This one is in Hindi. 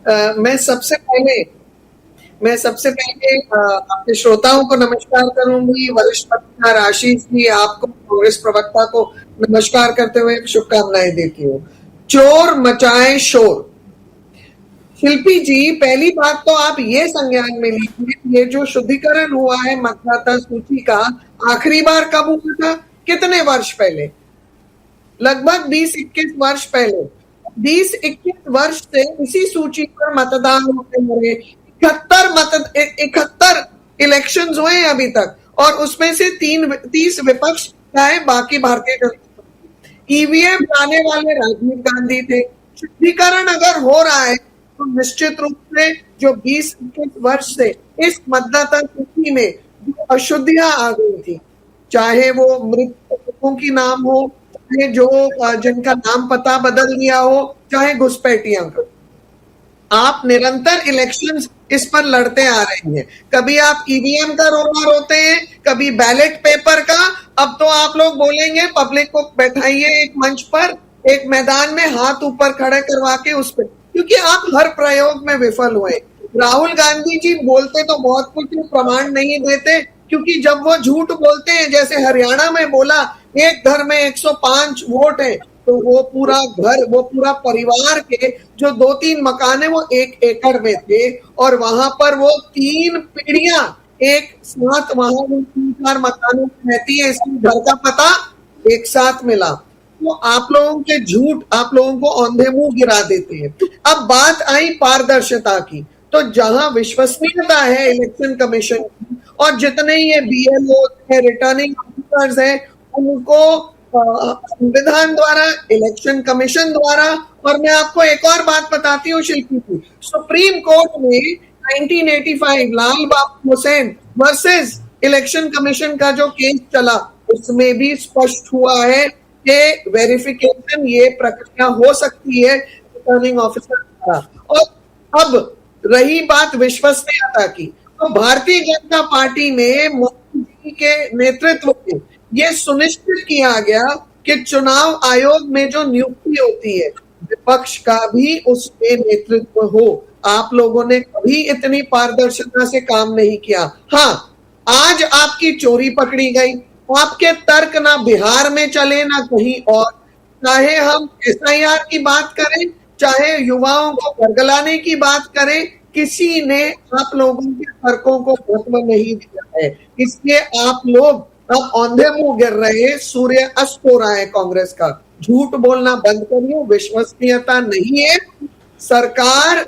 मैं सबसे पहले आपके श्रोताओं को नमस्कार करूंगी। वरिष्ठ पत्रकार आशीष जी, आपको कांग्रेस प्रवक्ता को नमस्कार करते हुए शुभकामनाएं देती हूँ। चोर मचाए शोर। शिल्पी जी, पहली बात तो आप ये संज्ञान में लीजिए, ये जो शुद्धिकरण हुआ है मतदाता सूची का, आखिरी बार कब हुआ था? कितने वर्ष पहले? लगभग 20-21 वर्ष पहले। 20-21 वर्ष से इसी सूची पर मतदान होते हुए 71 इलेक्शंस हुए हैं अभी तक, और उसमें से 30 विपक्ष चाहे बाकी भारतीय जनता पार्टी। ईवीएम लाने वाले राजीव गांधी थे। शुद्धिकरण अगर हो रहा है तो निश्चित रूप से जो 20-21 वर्ष से इस मतदाता सूची में जो अशुद्धियां आ गई थी, चाहे वो मृतकों की नाम हो, चाहे जो जिनका नाम पता बदल दिया हो, चाहे घुसपैठियों का, आप निरंतर इलेक्शंस इस पर लड़ते आ रहे हैं। कभी आप ईवीएम का रोना रोते हैं, कभी बैलेट पेपर का। अब तो आप लोग बोलेंगे पब्लिक को बैठाइए एक मंच पर, एक मैदान में, हाथ ऊपर खड़े करवा के उस पर, क्योंकि आप हर प्रयोग में विफल हुए। राहुल गांधी जी बोलते तो बहुत कुछ, प्रमाण नहीं देते, क्योंकि जब वो झूठ बोलते हैं, जैसे हरियाणा में बोला एक घर में 105 वोट है, तो वो पूरा घर, वो पूरा परिवार के जो 2-3 मकान है वो 1 एकड़ में थे, और वहां पर वो 3 पीढ़ियां एक साथ वहां 3-4 मकानों में रहती है। इसलिए घर का पता एक साथ मिला। तो आप लोगों के झूठ आप लोगों को औंधे मुंह गिरा देते हैं। अब बात आई पारदर्शिता की, तो जहां विश्वसनीयता है इलेक्शन कमीशन की, और जितने ये बीएलओ है, रिटर्निंग ऑफिसर्स है, उनको संविधान द्वारा, इलेक्शन कमीशन द्वारा, और मैं आपको एक और बात बताती हूँ शिल्पी जी, सुप्रीम कोर्ट में 1985 लाल बाबू हुसैन वर्सेस इलेक्शन कमीशन का जो केस चला, उसमें भी स्पष्ट हुआ है कि वेरिफिकेशन, ये प्रक्रिया हो सकती है रिटर्निंग ऑफिसर द्वारा। और अब रही बात विश्वसनीयता की, तो भारतीय जनता पार्टी में मोदी जी के नेतृत्व में ये सुनिश्चित किया गया कि चुनाव आयोग में जो नियुक्ति होती है, विपक्ष का भी उसमें नेतृत्व हो। आप लोगों ने कभी इतनी पारदर्शिता से काम नहीं किया। हाँ, आज आपकी चोरी पकड़ी गई। आपके तर्क ना बिहार में चले ना कहीं और, चाहे हम एसआईआर की बात करें, चाहे युवाओं को वर्गलाने की बात करें, किसी ने आप लोगों के तर्कों को महत्व नहीं दिया है। इसलिए आप लोग अब औंधे मुंह गिर रहे हैं। सूर्य अस्त हो रहा है कांग्रेस का। झूठ बोलना बंद करिए, विश्वसनीयता नहीं है। सरकार